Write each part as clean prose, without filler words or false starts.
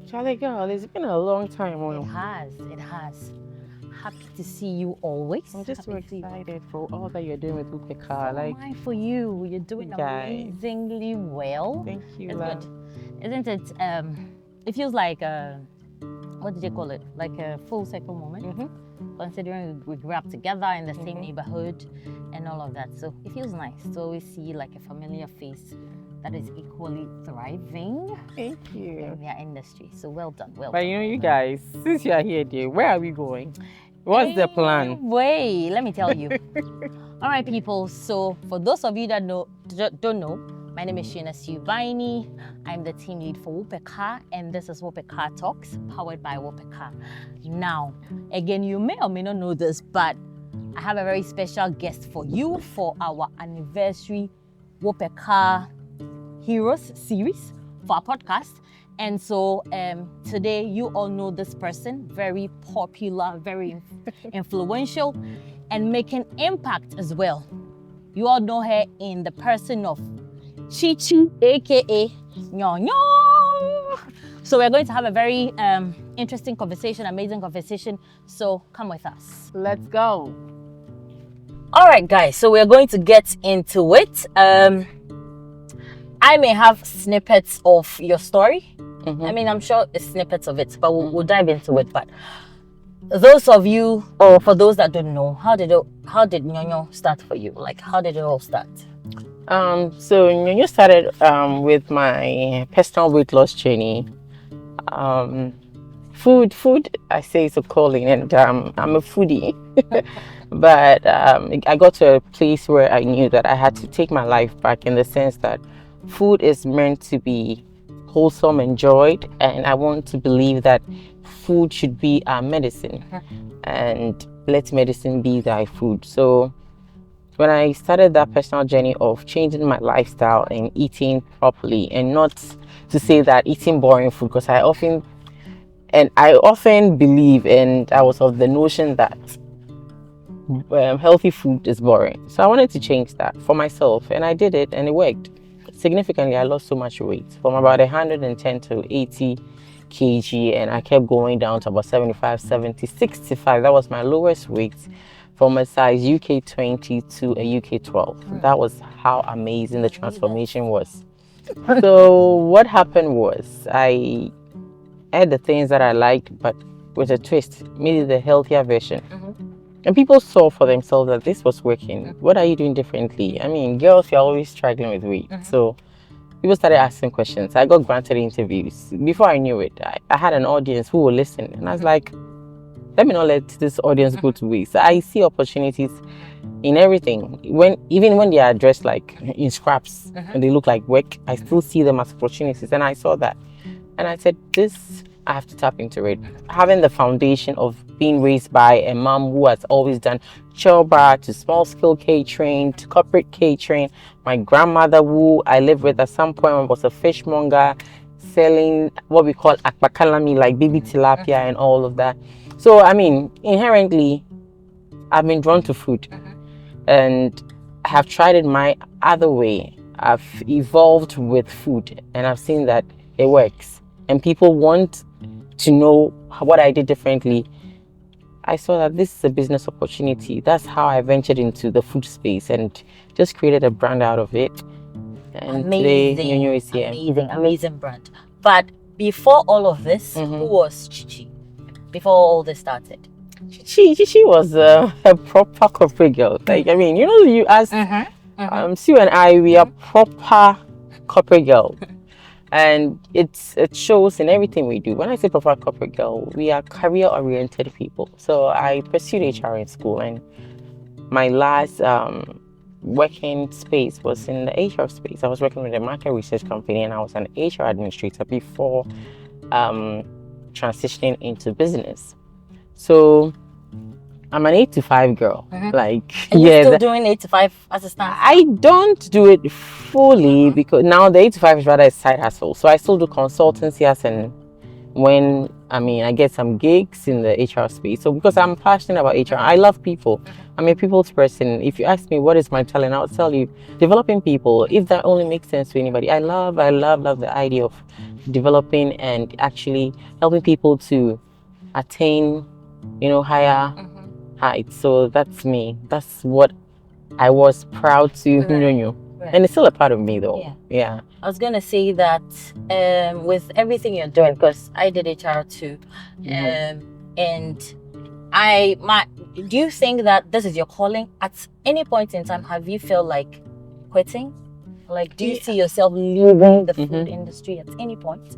Charlie girl, it's been a long time. It has. Happy to see you always. I'm just so Happy to see you. excited for all that you're doing with WopeCar. So am I for you. You're doing guys. amazingly well. Thank you. It's good, isn't it? It feels like what did you call it? Like a full circle moment. Considering we grew up together in the same neighborhood and all of that, so it feels nice to always see like a familiar face that is equally thriving. Thank you. In their industry. So well done. Well but done. you know, you guys, since you are here, dear, where are we going? What's the plan? Wait, let me tell you. All right, people. So for those of you that don't know, my name is Sheena Sue Biney. I'm the team lead for WopeCar, and this is WopeCar Talks, powered by WopeCar. Now, again, you may or may not know this, but I have a very special guest for you for our anniversary WopeCar Heroes series for our podcast. And so today you all know this person, very popular, very influential, and making impact as well. You all know her in the person of Chichi, aka NyoNyo. So we're going to have a very interesting conversation, amazing conversation. So come with us. Let's go. All right, guys. So we're going to get into it. I may have snippets of your story. I mean, I'm sure it's snippets of it, but we'll dive into it. But those of you, or for those that don't know, how did NyoNyo start for you? Like, how did it all start? So NyoNyo started with my personal weight loss journey. Food, I say it's a calling, and I'm a foodie. But I got to a place where I knew that I had to take my life back, in the sense that food is meant to be wholesome, enjoyed, and I want to believe that food should be our medicine, and let medicine be thy food. So when I started that personal journey of changing my lifestyle and eating properly, and not to say that eating boring food, because I often believe, and I was of the notion that healthy food is boring. So I wanted to change that for myself, and I did it, and it worked. Significantly, I lost so much weight, from about 110 to 80 kg, and I kept going down to about 75, 70, 65. That was my lowest weight, from a size UK 20 to a UK 12. That was how amazing the transformation was. So what happened was, I ate the things that I liked, but with a twist, made it the healthier version. And people saw for themselves that this was working. What are you doing differently? I mean, girls, you're always struggling with weight. So people started asking questions. I got granted interviews. Before I knew it, I had an audience who would listen. And I was like, let me not let this audience go to waste. I see opportunities in everything. Even when they are dressed like in scraps and they look like work, I still see them as opportunities. And I saw that. And I said, I have to tap into it. Having the foundation of being raised by a mom who has always done choba to small scale catering to corporate catering. My grandmother, who I lived with at some point, was a fishmonger, selling what we call akbakalami, like baby tilapia and all of that. So I mean, inherently, I've been drawn to food, and I have tried it my other way. I've evolved with food, and I've seen that it works, and people want to know what I did differently. I saw that this is a business opportunity. That's how I ventured into the food space and just created a brand out of it. And Amazing. Today, NyoNyo is here. Amazing brand. But before all of this, who was Chichi? Before all this started? Chichi was a proper corporate girl. Like, I mean, you know, you asked Sue and I, we are proper corporate girl. And it shows in everything we do. When I say proper corporate girl, we are career-oriented people. So I pursued HR in school, and my last working space was in the HR space. I was working with a market research company, and I was an HR administrator before transitioning into business. So I'm an 8 to 5 girl. Like, and you're still doing 8 to 5 as a staff? I don't do it fully because now the 8 to 5 is rather a side hustle. So I still do consultancy as and when I get some gigs in the HR space. So because I'm passionate about HR, I love people. I'm a people's person. If you ask me what is my talent, I'll tell you developing people. If that only makes sense to anybody, I love the idea of developing and actually helping people to attain, higher heights. So that's me. That's what I was proud to NyoNyo. Right. And it's still a part of me though. Yeah. I was gonna say that with everything you're doing, because I did HR too, and do you think that this is your calling? At any point in time, have you felt like quitting? Like, do you see yourself leaving the food industry at any point?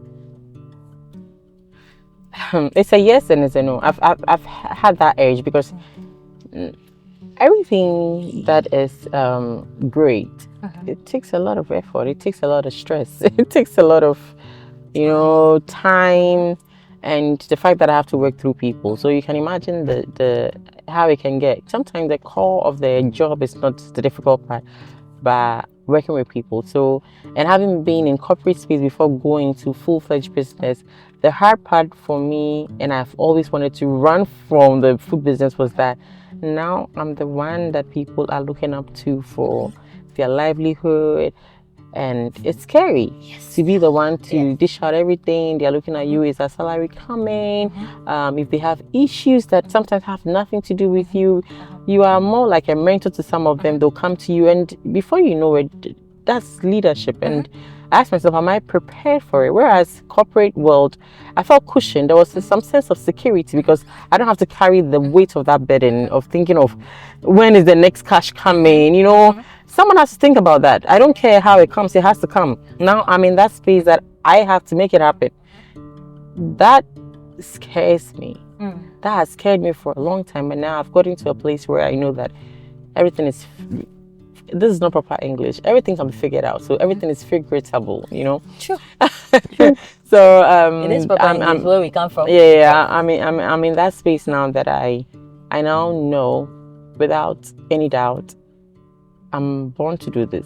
It's a yes and it's a no. I've had that urge because everything that is great, it takes a lot of effort. It takes a lot of stress. It takes a lot of, time, and the fact that I have to work through people. So you can imagine the how it can get. Sometimes the core of the job is not the difficult part, but working with people. So, and having been in corporate space before going to full-fledged business, the hard part for me, and I've always wanted to run from the food business, was that now I'm the one that people are looking up to for their livelihood. And it's scary to be the one to dish out everything. They're looking at you, is a salary coming? If they have issues that sometimes have nothing to do with you, you are more like a mentor to some of them. They'll come to you, and before you know it, that's leadership. And I asked myself, am I prepared for it? Whereas corporate world, I felt cushioned. There was some sense of security because I don't have to carry the weight of that burden of thinking of when is the next cash coming, Someone has to think about that. I don't care how it comes, it has to come. Now I'm in that space that I have to make it happen. That scares me. That has scared me for a long time, and now I've gotten to a place where I know that everything is, this is not proper English, everything can be figured out. So everything is figureable, Sure. So it is proper English where we come from. Yeah. I'm in that space now that I now know without any doubt I'm born to do this.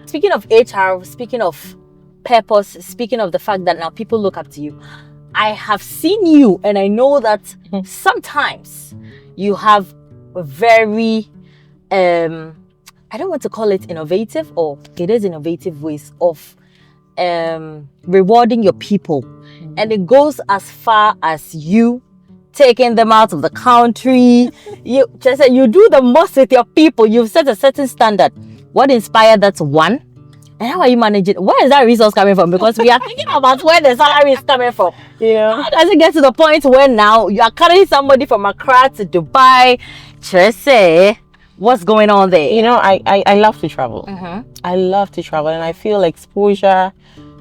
Speaking of HR, speaking of purpose, speaking of the fact that now people look up to you, I have seen you, and I know that sometimes you have a very, I don't want to call it innovative, or it is innovative ways of rewarding your people. And it goes as far as you taking them out of the country. You just say you do the most with your people. You've set a certain standard. What inspired that one? And how are you managing? Where is that resource coming from? Because we are thinking about where the salary is coming from. How does it get to the point where now you are carrying somebody from Accra to Dubai? Just say, what's going on there? I love to travel. I love to travel, and I feel exposure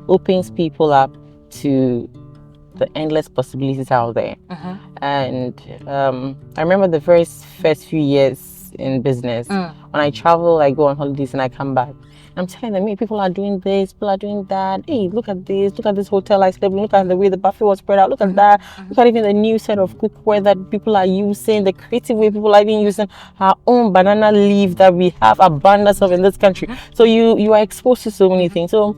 opens people up to the endless possibilities out there. And I remember the first few years in business, when I travel, I go on holidays and I come back. I'm telling them, hey, people are doing this, people are doing that. Hey, look at this hotel I slept in, look at the way the buffet was spread out, look at that. Look at even the new set of cookware that people are using, the creative way people are even using our own banana leaf that we have abundance of in this country. So you are exposed to so many things. So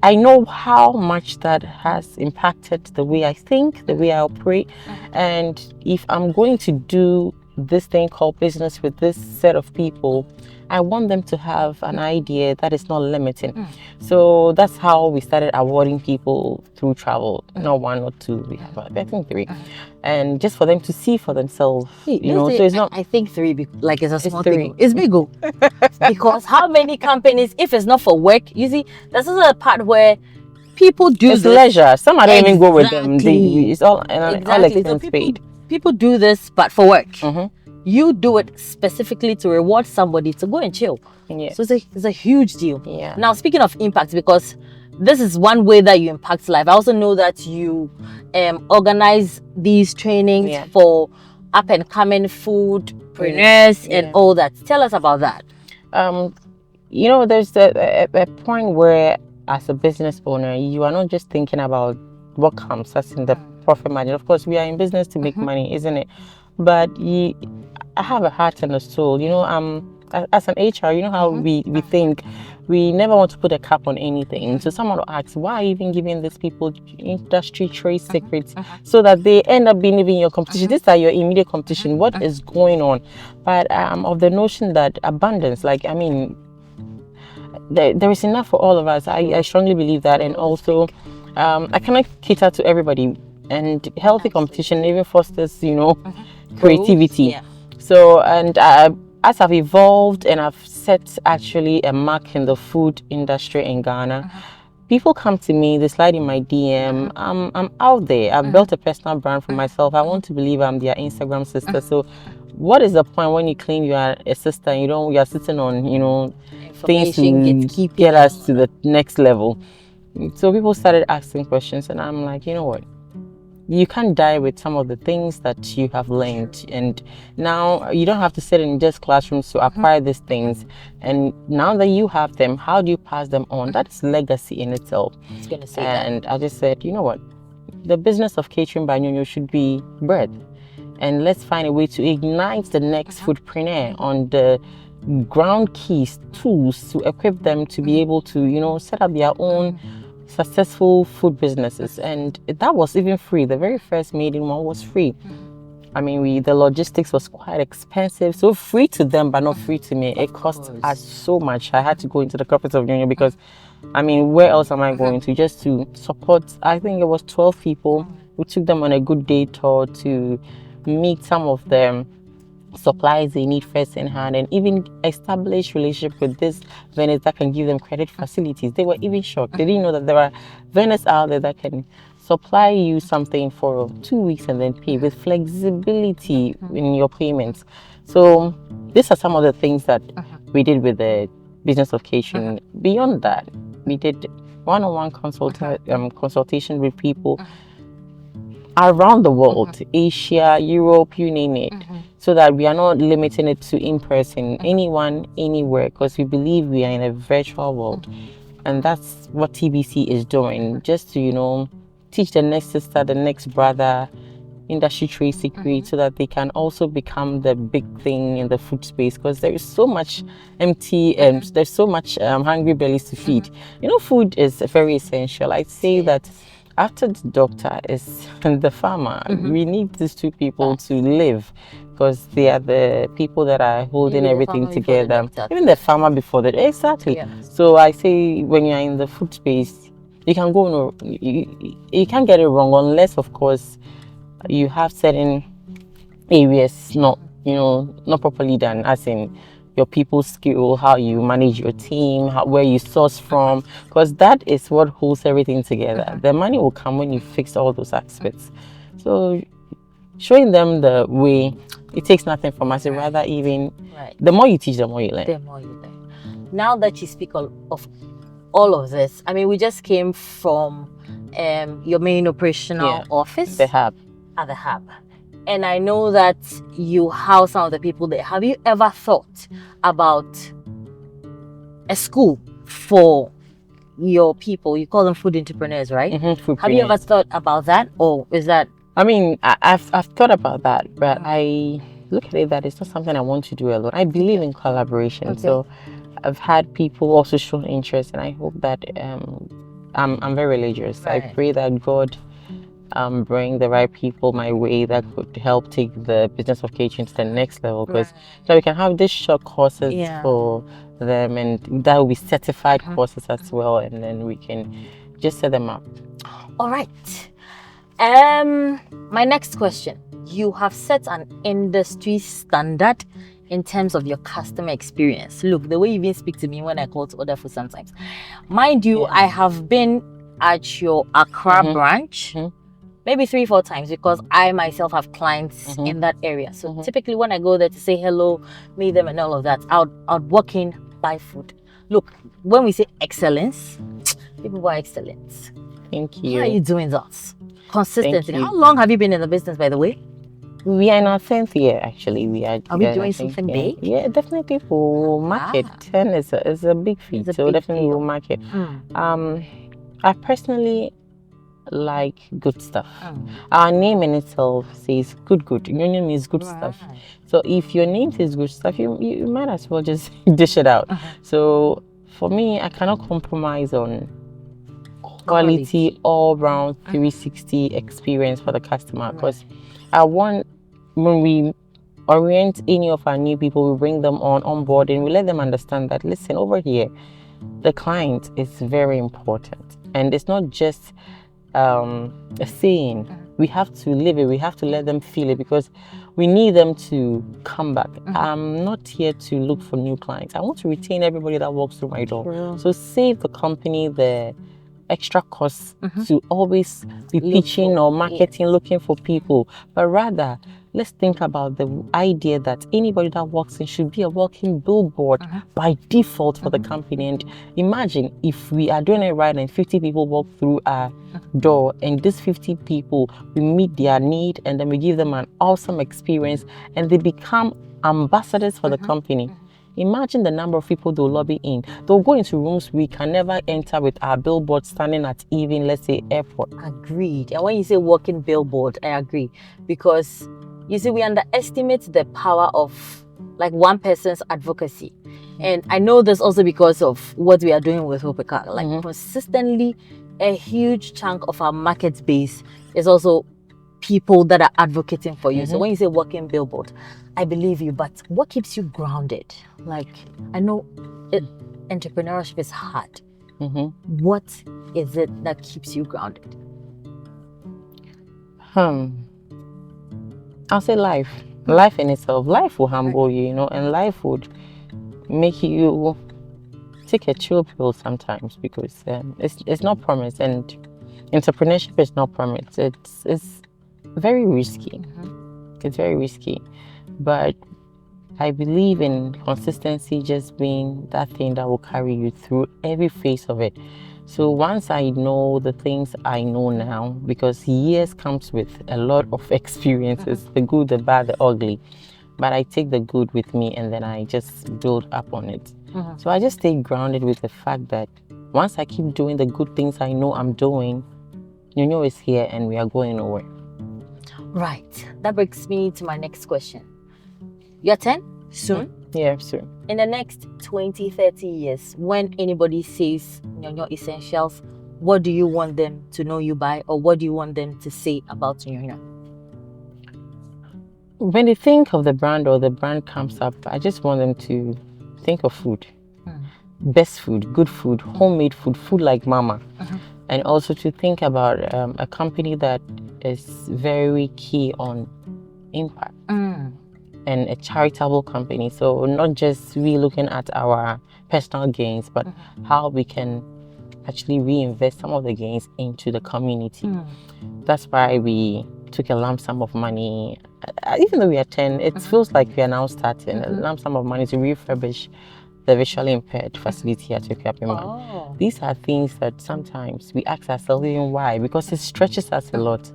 I know how much that has impacted the way I think, the way I operate. And if I'm going to do this thing called business with this set of people, I want them to have an idea that is not limiting. So that's how we started awarding people through travel. Not one or two, we have, I think, 3. And just for them to see for themselves, so it's not. I think 3, like it's a small thing. It's big, because how many companies, if it's not for work, you see, that's also a part where people do it's leisure. Some I don't even go with them. It's all all expense paid. People do this, but for work. You do it specifically to reward somebody to go and chill. So it's a huge deal. Now, speaking of impact, because this is one way that you impact life, I also know that you organize these trainings for up and coming foodpreneurs and all that. Tell us about that. There's a point where, as a business owner, you are not just thinking about what comes, that's in the profit margin. Of course, we are in business to make money, isn't it? But I have a heart and a soul. As an HR, how we think. We never want to put a cap on anything. So someone will ask, why are you even giving these people industry trade secrets so that they end up being even your competition? These are your immediate competition. What is going on? But I'm of the notion that abundance, there is enough for all of us. I strongly believe that, and also I cannot cater to everybody, and healthy competition even fosters, creativity. Yeah. So, and as I've evolved and I've set actually a mark in the food industry in Ghana, people come to me, they slide in my DM. I'm out there. I've built a personal brand for myself. I want to believe I'm their Instagram sister. So, what is the point when you claim you are a sister and you're sitting on, things Information to get us to the next level? So people started asking questions, and I'm like, you know what? You can't die with some of the things that you have learned, and now you don't have to sit in just classrooms to acquire these things. And now that you have them, how do you pass them on? That's legacy in itself. I was gonna say And I just said, you know what? The business of catering by NyoNyo should be bred, and let's find a way to ignite the next foodpreneur on the ground keys, tools to equip them to be able to, set up their own successful food businesses. And that was even free. The very first maiden one was free. I mean, the logistics was quite expensive, so free to them, but not free to me. It cost us so much. I had to go into the coffers of NyoNyo because, I mean, where else am I going to just to support? I think it was 12 people. We took them on a good day tour to meet some of them supplies they need first in hand, and even establish relationship with this vendors that can give them credit facilities. They were even shocked. They didn't know that there are vendors out there that can supply you something for 2 weeks and then pay with flexibility in your payments. So these are some of the things that we did with the business of catering. Beyond that, we did one-on-one consultation with people around the world, Asia, Europe, you name it, so that we are not limiting it to in-person, anyone, anywhere, because we believe we are in a virtual world. And that's what TBC is doing, just to, teach the next sister, the next brother, industry trade secrets, so that they can also become the big thing in the food space, because there is so much empty and there's so much hungry bellies to feed. Food is very essential. I'd say that after the doctor is the farmer. We need these two people to live, because they are the people that are holding everything together. Even the farmer before that. Exactly. Yeah. So I say, when you're in the food space, you can go no, you can't get it wrong, unless of course you have certain areas not properly done, as in your people's skill, how you manage your team, where you source from, because that is what holds everything together. The money will come when you fix all those aspects. So showing them the way, it takes nothing from us, rather even the more you teach, the more you learn. The more you learn. Now that you speak of all of this, I mean, we just came from your main operational office. The hub. At the hub. And I know that you house some of the people there. Have you ever thought about a school for your people? You call them food entrepreneurs, right? Have you ever thought about that? Or is that... I mean, I've thought about that, but I look at it that it's not something I want to do alone. I believe in collaboration. So I've had people also show interest, and I hope that I'm very religious. I pray that God bring the right people my way that could help take the business of catering to the next level, because so we can have these short courses for them, and that will be certified courses as well, and then we can just set them up. All right. My next question: you have set an industry standard in terms of your customer experience. Look, the way you even speak to me when I call to order food sometimes, mind you, I have been at your Accra branch maybe 3-4 times, because I myself have clients in that area. So typically when I go there to say hello, meet them and all of that, I'd walk in, buy food. Look, when we say excellence, people are excellent. Thank you. How are you doing that? Consistently. How long have you been in the business, by the way? We are in our 10th year, actually. Are we doing something big? Yeah, definitely people will market. 10 is a big feat, so definitely we'll market. I personally like good stuff. Our name in itself says good. NyoNyo means good stuff. So if your name says good stuff, you might as well just dish it out. So for me, I cannot compromise on quality all round 360 experience for the customer, because I want, when we orient any of our new people, we bring them on board and we let them understand that, listen, over here the client is very important, and it's not just a saying. We have to live it. We have to let them feel it, because we need them to come back. I'm not here to look for new clients. I want to retain everybody that walks through my door. True. So save the company the extra costs to always be pitching or marketing, looking for people, but rather let's think about the idea that anybody that walks in should be a walking billboard by default for the company. And imagine if we are doing it right and 50 people walk through our door, and these 50 people, we meet their need and then we give them an awesome experience and they become ambassadors for the company. Imagine the number of people they'll lobby in. They'll go into rooms we can never enter with our billboard standing at even, let's say, airport. Agreed. And when you say walking billboard, I agree. Because you see, we underestimate the power of like one person's advocacy. And I know this also because of what we are doing with WopeCar. Like consistently, a huge chunk of our market base is also people that are advocating for you. So when you say walking billboard, I believe you, but what keeps you grounded? Like, I know entrepreneurship is hard. What is it that keeps you grounded? I'll say life. Life in itself. Life will humble you, and life would make you take a chill pill sometimes, because it's not promised, and entrepreneurship is not promised. It's very risky. It's very risky. But I believe in consistency just being that thing that will carry you through every phase of it. So once I know the things I know now, because years comes with a lot of experiences, the good, the bad, the ugly, but I take the good with me and then I just build up on it. So I just stay grounded with the fact that once I keep doing the good things I know I'm doing, NyoNyo is here and we are going nowhere. Right. That brings me to my next question. You're 10 soon? Yeah, soon. In the next 20, 30 years, when anybody says NyoNyo Essentials, what do you want them to know you by, or what do you want them to say about NyoNyo? When they think of the brand or the brand comes up, I just want them to think of food. Best food, good food, homemade food, food like mama. And also to think about a company that is very key on impact. And a charitable company. So not just we looking at our personal gains, but how we can actually reinvest some of the gains into the community. That's why we took a lump sum of money. Even though we are 10, it feels like we are now starting a lump sum of money to refurbish the visually impaired facility at Yokiapima. These are things that sometimes we ask ourselves even why, because it stretches us a lot,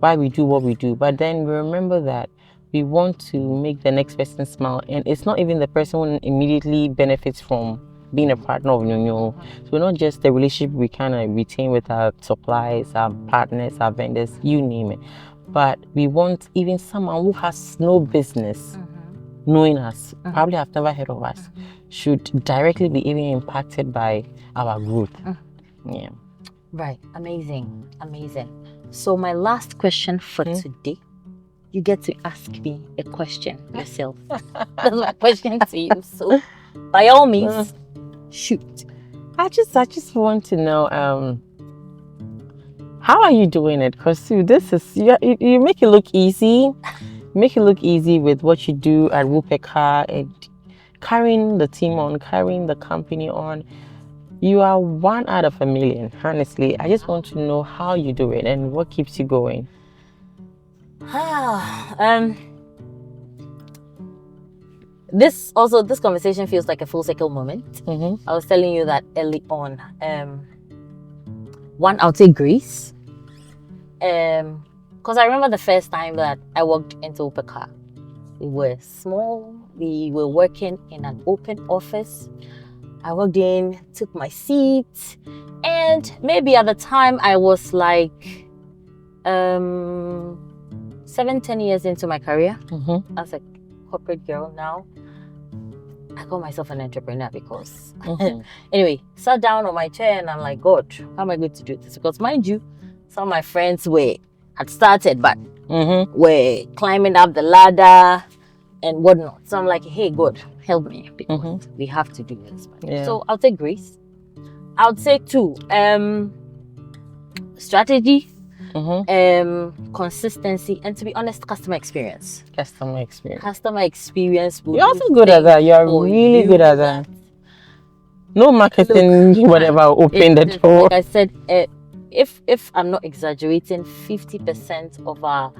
why we do what we do. But then we remember that we want to make the next person smile, and it's not even the person who immediately benefits from being a partner of NyoNyo. So not just the relationship we kind of retain with our suppliers, our partners, our vendors, you name it, but we want even someone who has no business knowing us, probably have never heard of us, should directly be even impacted by our growth. Yeah. Right. Amazing. So my last question for today, you get to ask me a question yourself. That's my question to you. So, by all means, shoot. I just want to know, how are you doing it? Because this is you make it look easy. Make it look easy with what you do at WopeCar and carrying the team on, carrying the company on. You are one out of a million. Honestly, I just want to know how you do it and what keeps you going. This conversation feels like a full circle moment. I was telling you that early on. One, I'll take grace. Because I remember the first time that I walked into WopeCar. We were small. We were working in an open office. I walked in, took my seat, and maybe at the time I was like 7-10 years into my career as a corporate girl. Now I call myself an entrepreneur because anyway, sat down on my chair and I'm like, God, how am I going to do this? Because mind you, some of my friends had started but were climbing up the ladder and whatnot. So I'm like, hey God, help me, because we have to do this. So I'll take grace. I would say two. Strategy, consistency, and to be honest, customer experience. Customer experience. Customer experience. You're also good at that. You're really good at that. No marketing, whatever, open the door. Like I said, if I'm not exaggerating, 50% of our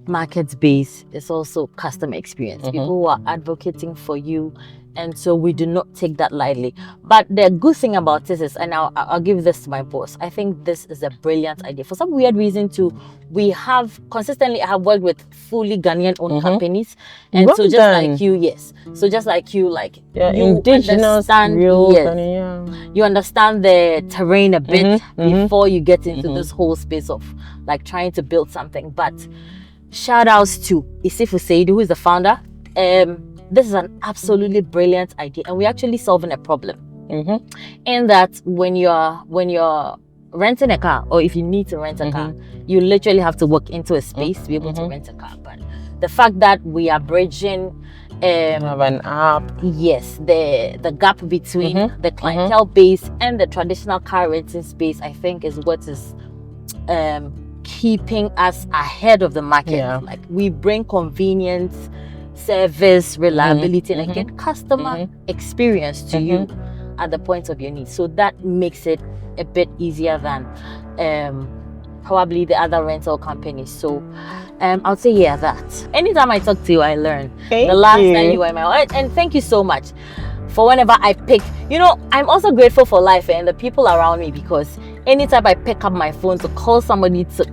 market base is also customer experience. People who are advocating for you, and so we do not take that lightly. But the good thing about this is, and I'll give this to my boss, I think this is a brilliant idea. For some weird reason too, I have worked with fully Ghanaian owned companies, and Well so just done. like you, yes. So just like you, like Yeah, you indigenous, understand, real, yes, you understand the terrain a bit before you get into this whole space of like trying to build something. But shout outs to Isifu Seidu, who is the founder. This is an absolutely brilliant idea, and we're actually solving a problem. In that when you're renting a car, or if you need to rent a car, you literally have to walk into a space to be able to rent a car. But the fact that we are bridging have an app. Yes, the gap between the clientele base and the traditional car renting space, I think, is what is keeping us ahead of the market. Yeah. Like we bring convenience, service, reliability, and again customer experience to you at the point of your need. So that makes it a bit easier than probably the other rental companies. So I'll say that. Anytime I talk to you, I learn. The last time you were in my life, and thank you so much for whenever I pick. I'm also grateful for life and the people around me, because anytime I pick up my phone to call somebody to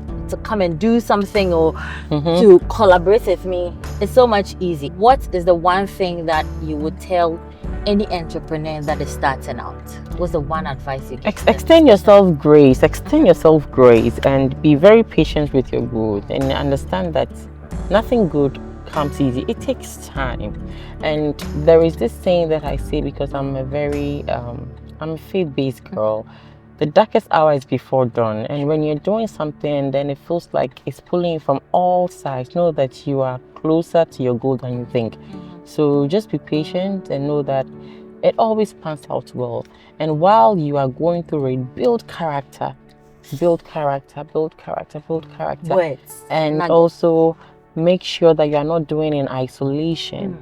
come and do something or to collaborate with me, it's so much easy. What is the one thing that you would tell any entrepreneur that is starting out? What's the one advice you give? Extend yourself grace, and be very patient with your growth, and understand that nothing good comes easy. It takes time. And there is this saying that I say, because I'm a very I'm a faith-based girl. The darkest hour is before dawn, and when you're doing something, then it feels like it's pulling you from all sides. Know that you are closer to your goal than you think. So just be patient and know that it always pans out well. And while you are going through it, build character. And also make sure that you are not doing it in isolation.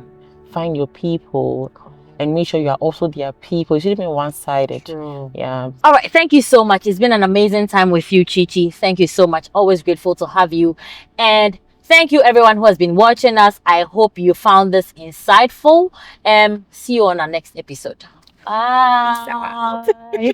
Find your people. And make sure you are also their people. You shouldn't be one-sided. Yeah. All right. Thank you so much. It's been an amazing time with you, Chichi. Thank you so much. Always grateful to have you. And thank you, everyone who has been watching us. I hope you found this insightful. See you on our next episode. Bye.